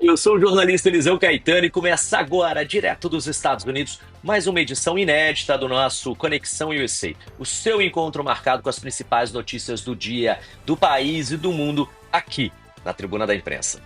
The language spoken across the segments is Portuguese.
Eu sou o jornalista Eliseu Caetano e começa agora, direto dos Estados Unidos, mais uma edição inédita do nosso Conexão USA, o seu encontro marcado com as principais notícias do dia, do país e do mundo, aqui na Tribuna da Imprensa.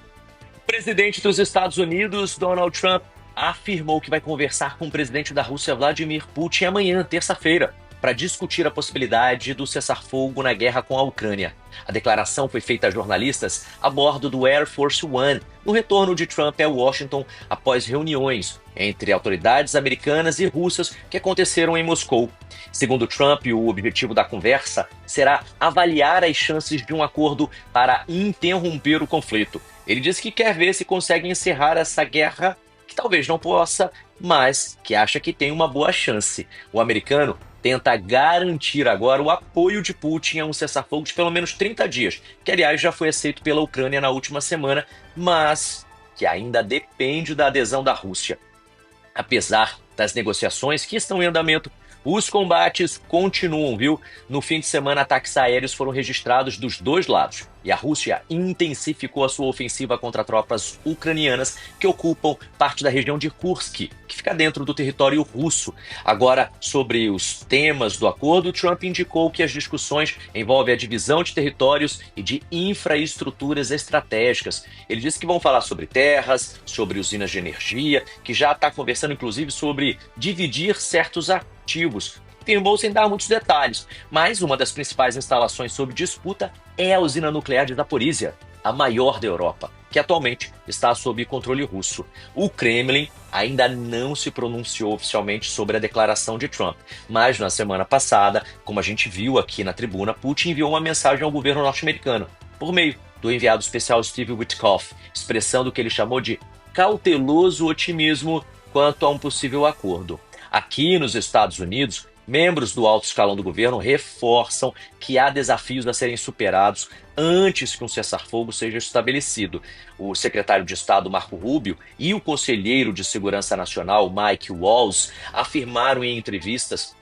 O presidente dos Estados Unidos, Donald Trump, afirmou que vai conversar com o presidente da Rússia, Vladimir Putin, amanhã, terça-feira, para discutir a possibilidade do cessar-fogo na guerra com a Ucrânia. A declaração foi feita a jornalistas a bordo do Air Force One, no retorno de Trump a Washington após reuniões entre autoridades americanas e russas que aconteceram em Moscou. Segundo Trump, o objetivo da conversa será avaliar as chances de um acordo para interromper o conflito. Ele disse que quer ver se consegue encerrar essa guerra, que talvez não possa, mas que acha que tem uma boa chance. O americano tenta garantir agora o apoio de Putin a um cessar-fogo de pelo menos 30 dias, que aliás já foi aceito pela Ucrânia na última semana, mas que ainda depende da adesão da Rússia. Apesar das negociações que estão em andamento, os combates continuam, viu? No fim de semana, ataques aéreos foram registrados dos dois lados e a Rússia intensificou a sua ofensiva contra tropas ucranianas que ocupam parte da região de Kursk, que fica dentro do território russo. Agora, sobre os temas do acordo, Trump indicou que as discussões envolvem a divisão de territórios e de infraestruturas estratégicas. Ele disse que vão falar sobre terras, sobre usinas de energia, que já está conversando inclusive sobre dividir certos ativos. Afirmou sem dar muitos detalhes, mas uma das principais instalações sob disputa é a usina nuclear de Zaporizhia, a maior da Europa, que atualmente está sob controle russo. O Kremlin ainda não se pronunciou oficialmente sobre a declaração de Trump, mas na semana passada, como a gente viu aqui na tribuna, Putin enviou uma mensagem ao governo norte-americano, por meio do enviado especial Steve Witkoff, expressando o que ele chamou de cauteloso otimismo quanto a um possível acordo. Aqui nos Estados Unidos, membros do alto escalão do governo reforçam que há desafios a serem superados antes que um cessar-fogo seja estabelecido. O secretário de Estado Marco Rubio e o conselheiro de Segurança Nacional Mike Waltz afirmaram em entrevistas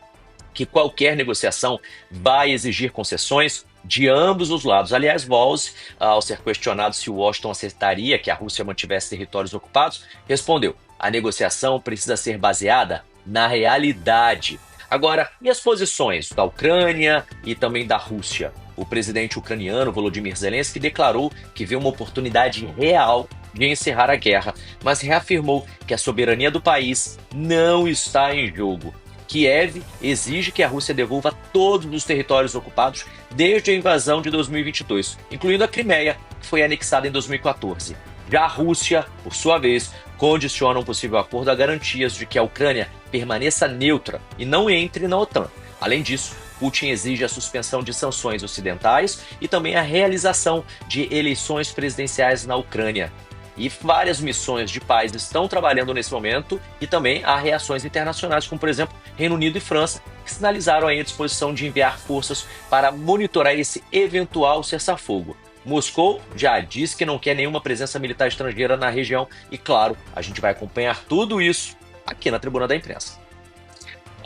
que qualquer negociação vai exigir concessões de ambos os lados. Aliás, Waltz, ao ser questionado se Washington aceitaria que a Rússia mantivesse territórios ocupados, respondeu: a negociação precisa ser baseada na realidade. Agora, e as posições da Ucrânia e também da Rússia? O presidente ucraniano Volodymyr Zelensky declarou que vê uma oportunidade real de encerrar a guerra, mas reafirmou que a soberania do país não está em jogo. Kiev exige que a Rússia devolva todos os territórios ocupados desde a invasão de 2022, incluindo a Crimeia, que foi anexada em 2014. Já a Rússia, por sua vez, condiciona um possível acordo a garantias de que a Ucrânia permaneça neutra e não entre na OTAN. Além disso, Putin exige a suspensão de sanções ocidentais e também a realização de eleições presidenciais na Ucrânia. E várias missões de paz estão trabalhando nesse momento e também há reações internacionais, como por exemplo Reino Unido e França, que sinalizaram aí a disposição de enviar forças para monitorar esse eventual cessar-fogo. Moscou já disse que não quer nenhuma presença militar estrangeira na região e, claro, a gente vai acompanhar tudo isso aqui na Tribuna da Imprensa.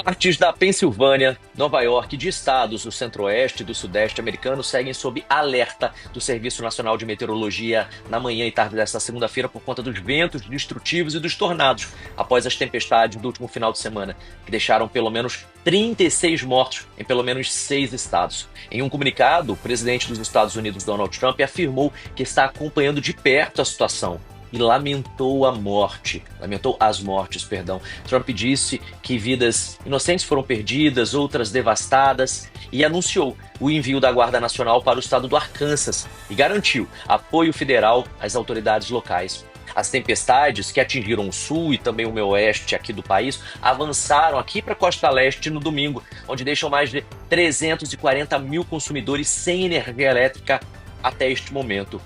Partes da Pensilvânia, Nova York e de estados do centro-oeste e do sudeste americano seguem sob alerta do Serviço Nacional de Meteorologia na manhã e tarde desta segunda-feira por conta dos ventos destrutivos e dos tornados após as tempestades do último final de semana, que deixaram pelo menos 36 mortos em pelo menos 6 estados. Em um comunicado, o presidente dos Estados Unidos, Donald Trump, afirmou que está acompanhando de perto a situação e lamentou as mortes. Trump disse que vidas inocentes foram perdidas, outras devastadas, e anunciou o envio da Guarda Nacional para o estado do Arkansas e garantiu apoio federal às autoridades locais. As tempestades que atingiram o sul e também o meio oeste aqui do país avançaram aqui para a costa leste no domingo, onde deixam mais de 340 mil consumidores sem energia elétrica até este momento.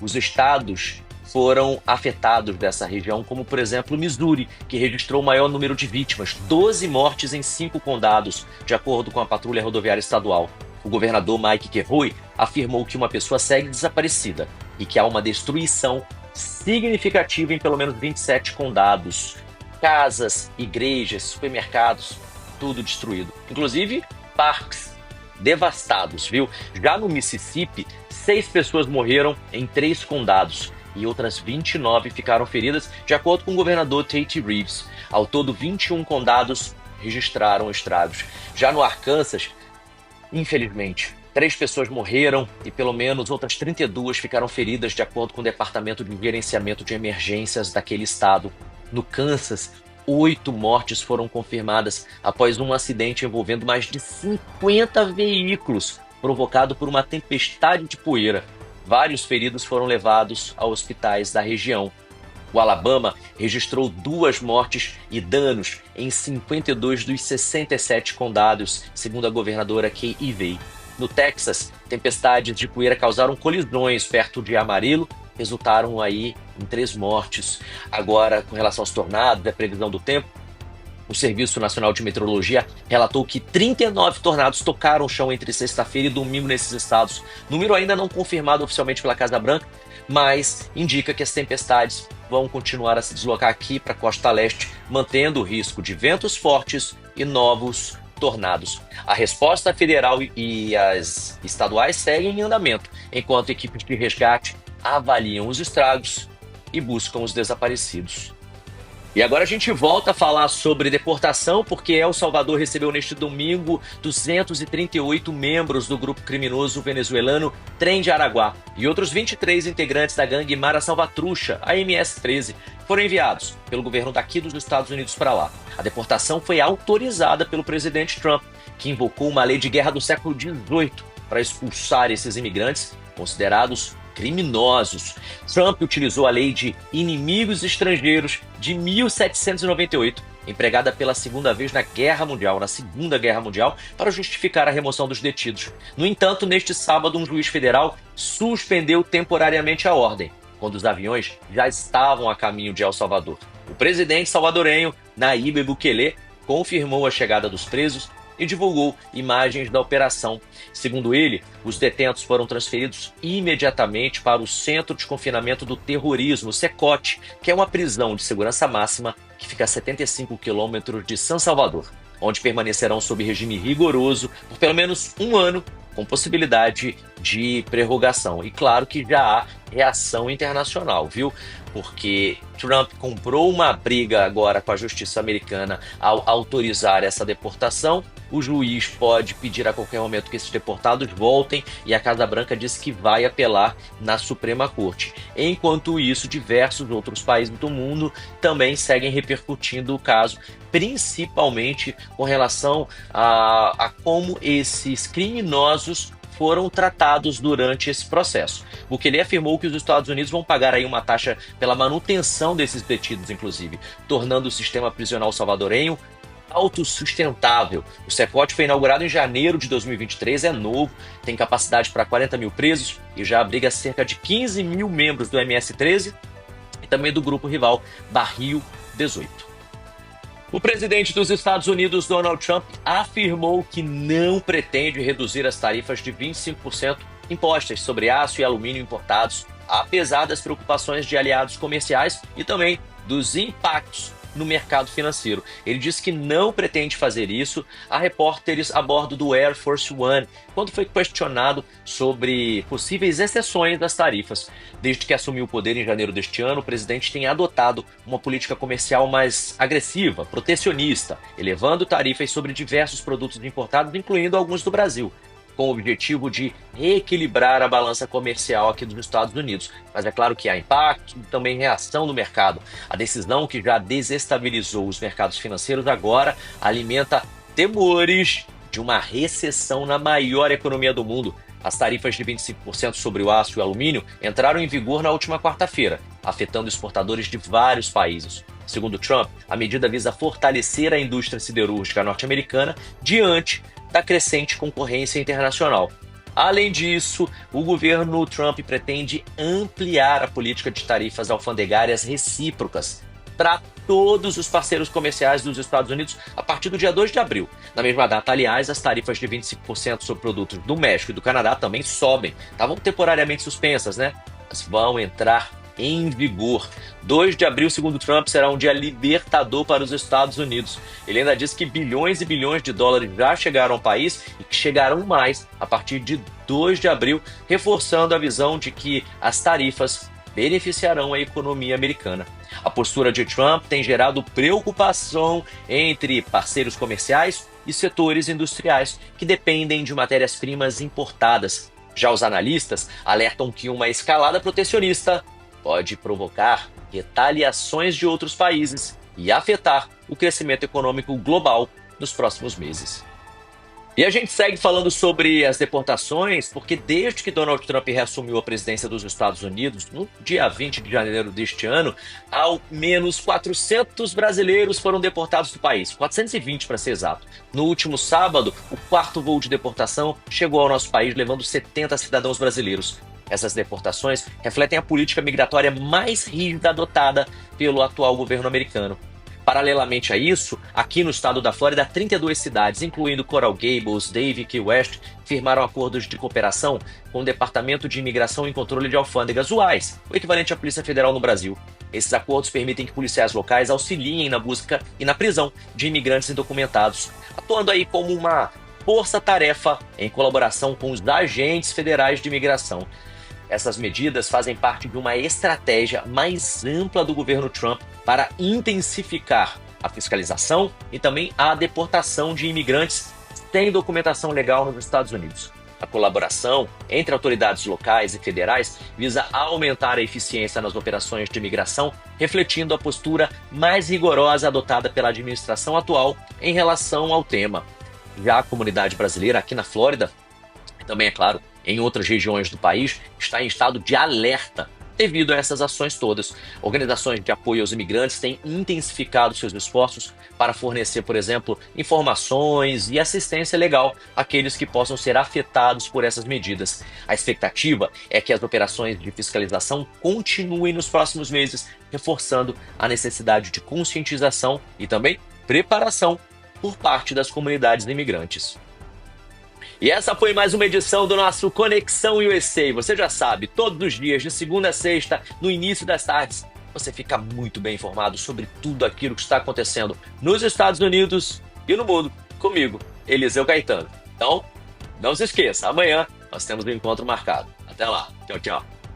Os estados foram afetados dessa região, como por exemplo Missouri, que registrou o maior número de vítimas, 12 mortes em 5 condados, de acordo com a Patrulha Rodoviária Estadual. O governador Mike Kehoi afirmou que uma pessoa segue desaparecida e que há uma destruição significativa em pelo menos 27 condados. Casas, igrejas, supermercados, tudo destruído. Inclusive parques devastados, viu? Já no Mississippi, 6 pessoas morreram em 3 condados. e outras 29 ficaram feridas, de acordo com o governador Tate Reeves. Ao todo, 21 condados registraram estragos. Já no Arkansas, infelizmente, 3 pessoas morreram e pelo menos outras 32 ficaram feridas, de acordo com o Departamento de Gerenciamento de Emergências daquele estado. No Kansas, 8 mortes foram confirmadas após um acidente envolvendo mais de 50 veículos, provocado por uma tempestade de poeira. Vários feridos foram levados a hospitais da região. O Alabama registrou 2 mortes e danos em 52 dos 67 condados, segundo a governadora Kay Ivey. No Texas, tempestades de poeira causaram colisões perto de Amarillo, resultaram aí em 3 mortes. Agora, com relação aos tornados, a previsão do tempo, o Serviço Nacional de Meteorologia relatou que 39 tornados tocaram o chão entre sexta-feira e domingo nesses estados. Número ainda não confirmado oficialmente pela Casa Branca, mas indica que as tempestades vão continuar a se deslocar aqui para a costa leste, mantendo o risco de ventos fortes e novos tornados. A resposta federal e as estaduais seguem em andamento, enquanto equipes de resgate avaliam os estragos e buscam os desaparecidos. E agora a gente volta a falar sobre deportação, porque El Salvador recebeu neste domingo 238 membros do grupo criminoso venezuelano Trem de Araguá e outros 23 integrantes da gangue Mara Salvatrucha, a MS-13, foram enviados pelo governo daqui dos Estados Unidos para lá. A deportação foi autorizada pelo presidente Trump, que invocou uma lei de guerra do século XVIII para expulsar esses imigrantes considerados criminosos. Trump utilizou a lei de inimigos estrangeiros de 1798, empregada pela segunda vez na Segunda Guerra Mundial, para justificar a remoção dos detidos. No entanto, neste sábado, um juiz federal suspendeu temporariamente a ordem, quando os aviões já estavam a caminho de El Salvador. O presidente salvadorenho, Nayib Bukele, confirmou a chegada dos presos e divulgou imagens da operação. Segundo ele, os detentos foram transferidos imediatamente para o Centro de Confinamento do Terrorismo, CECOT, que é uma prisão de segurança máxima que fica a 75 quilômetros de San Salvador, onde permanecerão sob regime rigoroso por pelo menos 1 ano, com possibilidade de prorrogação. E claro que já há reação internacional, viu? Porque Trump comprou uma briga agora com a justiça americana ao autorizar essa deportação. O juiz pode pedir a qualquer momento que esses deportados voltem e a Casa Branca diz que vai apelar na Suprema Corte. Enquanto isso, diversos outros países do mundo também seguem repercutindo o caso, principalmente com relação a como esses criminosos foram tratados durante esse processo. Bukele afirmou que os Estados Unidos vão pagar aí uma taxa pela manutenção desses detidos, inclusive, tornando o sistema prisional salvadorenho autossustentável. O CECOT foi inaugurado em janeiro de 2023, é novo, tem capacidade para 40 mil presos e já abriga cerca de 15 mil membros do MS-13 e também do grupo rival Barril 18. O presidente dos Estados Unidos, Donald Trump, afirmou que não pretende reduzir as tarifas de 25% impostas sobre aço e alumínio importados, apesar das preocupações de aliados comerciais e também dos impactos no mercado financeiro. Ele disse que não pretende fazer isso a repórteres a bordo do Air Force One, quando foi questionado sobre possíveis exceções das tarifas. Desde que assumiu o poder em janeiro deste ano, o presidente tem adotado uma política comercial mais agressiva, protecionista, elevando tarifas sobre diversos produtos importados, incluindo alguns do Brasil, com o objetivo de reequilibrar a balança comercial aqui dos Estados Unidos. Mas é claro que há impacto e também reação no mercado. A decisão, que já desestabilizou os mercados financeiros, agora alimenta temores de uma recessão na maior economia do mundo. As tarifas de 25% sobre o aço e o alumínio entraram em vigor na última quarta-feira, afetando exportadores de vários países. Segundo Trump, a medida visa fortalecer a indústria siderúrgica norte-americana diante da crescente concorrência internacional. Além disso, o governo Trump pretende ampliar a política de tarifas alfandegárias recíprocas para todos os parceiros comerciais dos Estados Unidos a partir do dia 2 de abril. Na mesma data, aliás, as tarifas de 25% sobre produtos do México e do Canadá também sobem. Estavam temporariamente suspensas, né? Mas vão entrar em vigor. 2 de abril, segundo Trump, será um dia libertador para os Estados Unidos. Ele ainda disse que bilhões e bilhões de dólares já chegaram ao país e que chegarão mais a partir de 2 de abril, reforçando a visão de que as tarifas beneficiarão a economia americana. A postura de Trump tem gerado preocupação entre parceiros comerciais e setores industriais que dependem de matérias-primas importadas. Já os analistas alertam que uma escalada protecionista pode provocar retaliações de outros países e afetar o crescimento econômico global nos próximos meses. E a gente segue falando sobre as deportações, porque desde que Donald Trump reassumiu a presidência dos Estados Unidos, no dia 20 de janeiro deste ano, ao menos 400 brasileiros foram deportados do país, 420 para ser exato. No último sábado, o quarto voo de deportação chegou ao nosso país, levando 70 cidadãos brasileiros. Essas deportações refletem a política migratória mais rígida adotada pelo atual governo americano. Paralelamente a isso, aqui no estado da Flórida, 32 cidades, incluindo Coral Gables, Dade e Key West, firmaram acordos de cooperação com o Departamento de Imigração e Controle de Alfândegas, o ICE, o equivalente à Polícia Federal no Brasil. Esses acordos permitem que policiais locais auxiliem na busca e na prisão de imigrantes indocumentados, atuando aí como uma força-tarefa em colaboração com os agentes federais de imigração. Essas medidas fazem parte de uma estratégia mais ampla do governo Trump para intensificar a fiscalização e também a deportação de imigrantes sem documentação legal nos Estados Unidos. A colaboração entre autoridades locais e federais visa aumentar a eficiência nas operações de imigração, refletindo a postura mais rigorosa adotada pela administração atual em relação ao tema. Já a comunidade brasileira aqui na Flórida, e também, é claro, em outras regiões do país, está em estado de alerta devido a essas ações todas. Organizações de apoio aos imigrantes têm intensificado seus esforços para fornecer, por exemplo, informações e assistência legal àqueles que possam ser afetados por essas medidas. A expectativa é que as operações de fiscalização continuem nos próximos meses, reforçando a necessidade de conscientização e também preparação por parte das comunidades imigrantes. E essa foi mais uma edição do nosso Conexão USA. Você já sabe, todos os dias, de segunda a sexta, no início das tardes, você fica muito bem informado sobre tudo aquilo que está acontecendo nos Estados Unidos e no mundo, comigo, Eliseu Caetano. Então, não se esqueça, amanhã nós temos um encontro marcado. Até lá. Tchau, tchau.